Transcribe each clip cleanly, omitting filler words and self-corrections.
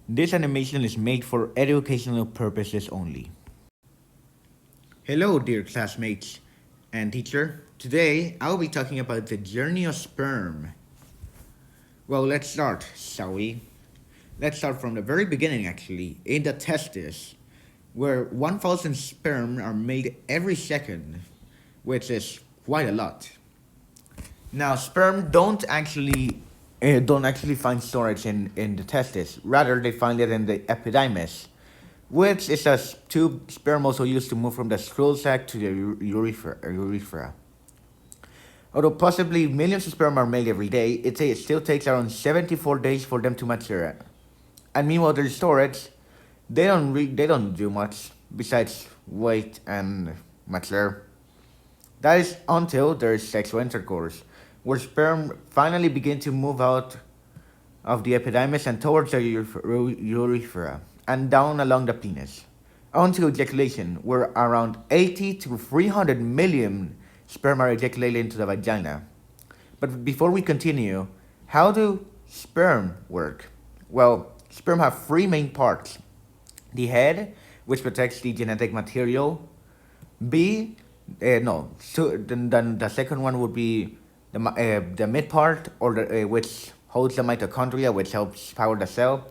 This animation is made for educational purposes only. Hello, dear classmates and teacher. Today, I'll be talking about the journey of sperm. Well, let's start, shall we? Let's start from the very beginning, actually, in the testis, where 1,000 sperm are made every second, which is quite a lot. Now, sperm don't actually find storage in the testis. Rather, they find it in the epididymis, which is a tube sperm also used to move from the scroll sac to the urethra. Although possibly millions of sperm are made every day, it still takes around 74 days for them to mature. And meanwhile, their storage, they don't do much besides wait and mature. That is until there is sexual intercourse, where sperm finally begin to move out of the epididymis and towards the urethra and down along the penis, until ejaculation, where around 80 to 300 million sperm are ejaculated into the vagina. But before we continue, how do sperm work? Well, sperm have three main parts: the head, which protects the genetic material. B, no. So then the second one would be the mid part, or which holds the mitochondria, which helps power the cell,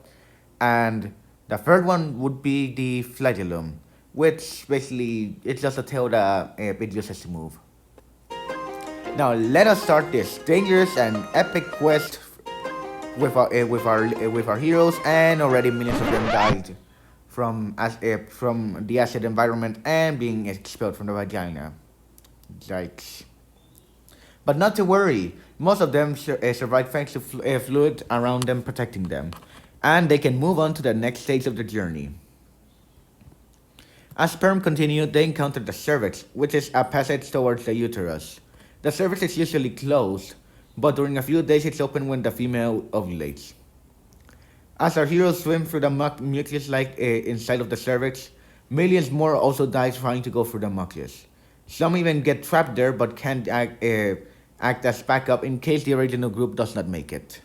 and the third one would be the flagellum, which basically it's just a tail that it uses to move. Now let us start this dangerous and epic quest with our heroes, and already millions of them died from the acid environment and being expelled from the vagina. Yikes! But not to worry, most of them survive thanks to fluid around them protecting them, and they can move on to the next stage of the journey. As sperm continue, they encounter the cervix, which is a passage towards the uterus. The cervix is usually closed, but during a few days it's open when the female ovulates. As our heroes swim through the mucus like inside of the cervix, millions more also die trying to go through the mucus. Some even get trapped there but can't act as backup in case the original group does not make it.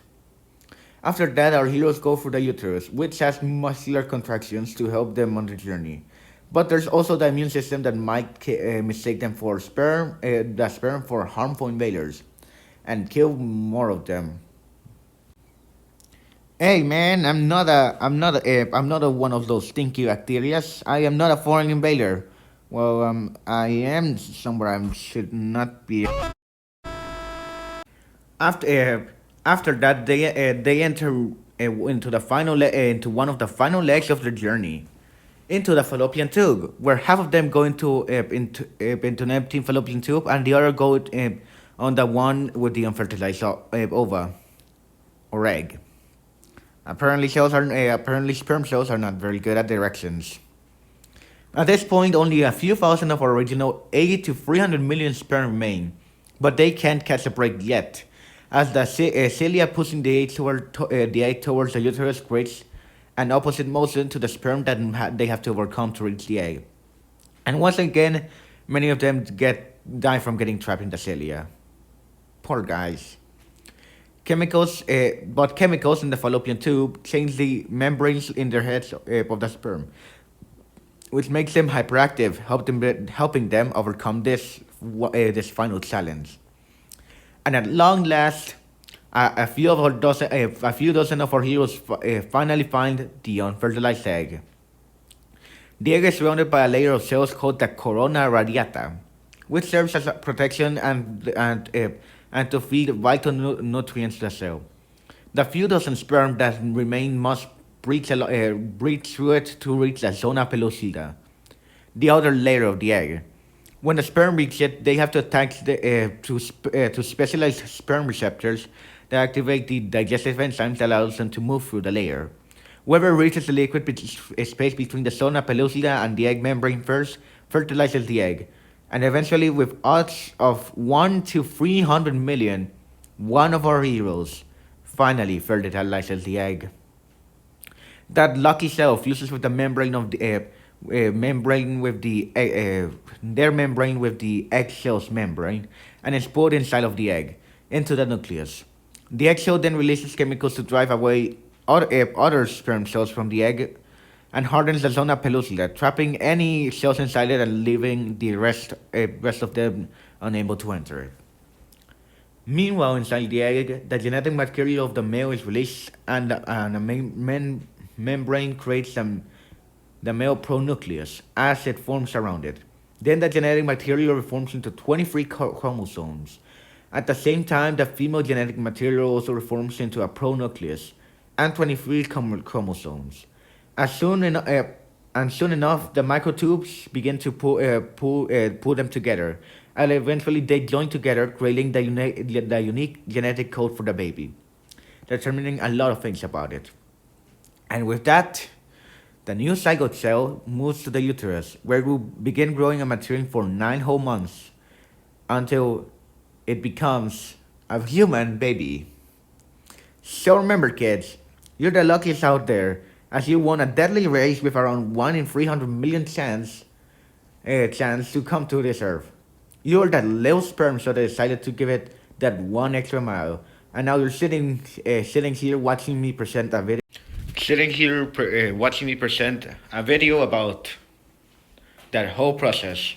After that, our heroes go through the uterus, which has muscular contractions to help them on the journey. But there's also the immune system that might mistake them for the sperm for harmful invaders, and kill more of them. Hey man, I'm not a one of those stinky bacterias. I am not a foreign invader. Well, I am somewhere I should not be. After that, they enter into one of the final legs of the journey, into the fallopian tube, where half of them go into an empty fallopian tube, and the other go on the one with the unfertilized ova or egg. Apparently sperm cells are not very good at directions. At this point, only a few thousand of our original 80 to 300 million sperm remain, but they can't catch a break yet, as the cilia pushing the egg towards the uterus creates an opposite motion to the sperm that they have to overcome to reach the egg. And once again, many of them die from getting trapped in the cilia. Poor guys. Chemicals in the fallopian tube change the membranes in their heads of the sperm, which makes them hyperactive, helping them overcome this final challenge. And at long last, a few dozen of our heroes finally find the unfertilized egg. The egg is surrounded by a layer of cells called the corona radiata, which serves as a protection and to feed vital nutrients to the cell. The few dozen sperm that remain must breathe through it to reach the zona pellucida, the outer layer of the egg. When the sperm reaches it, they have to attach to specialized sperm receptors that activate the digestive enzymes that allows them to move through the layer. Whoever reaches the liquid space between the zona pellucida and the egg membrane first fertilizes the egg, and eventually, with odds of 1 to 300 million, one of our heroes finally fertilizes the egg. That lucky cell fuses with the membrane of the membrane with the their membrane with the eggshell's membrane, and is pulled inside of the egg into the nucleus. The eggshell then releases chemicals to drive away other sperm cells from the egg and hardens the zona pellucida, trapping any cells inside it and leaving the rest of them unable to enter it. Meanwhile, inside the egg, the genetic material of the male is released, and a membrane creates the male pronucleus as it forms around it. Then the genetic material reforms into 23 chromosomes. At the same time, the female genetic material also reforms into a pronucleus and 23 chromosomes. As soon, en- uh, and soon enough, the microtubes begin to pull them together, and eventually they join together, creating the unique genetic code for the baby, determining a lot of things about it. And with that, the new zygote cell moves to the uterus, where it will begin growing and maturing for 9 whole months until it becomes a human baby. So remember, kids, you're the luckiest out there, as you won a deadly race with around 1 in 300 million chance to come to this earth. You're that little sperm cell that decided to give it that one extra mile, and now you're sitting here watching me present a video. Sitting here watching me present a video about that whole process.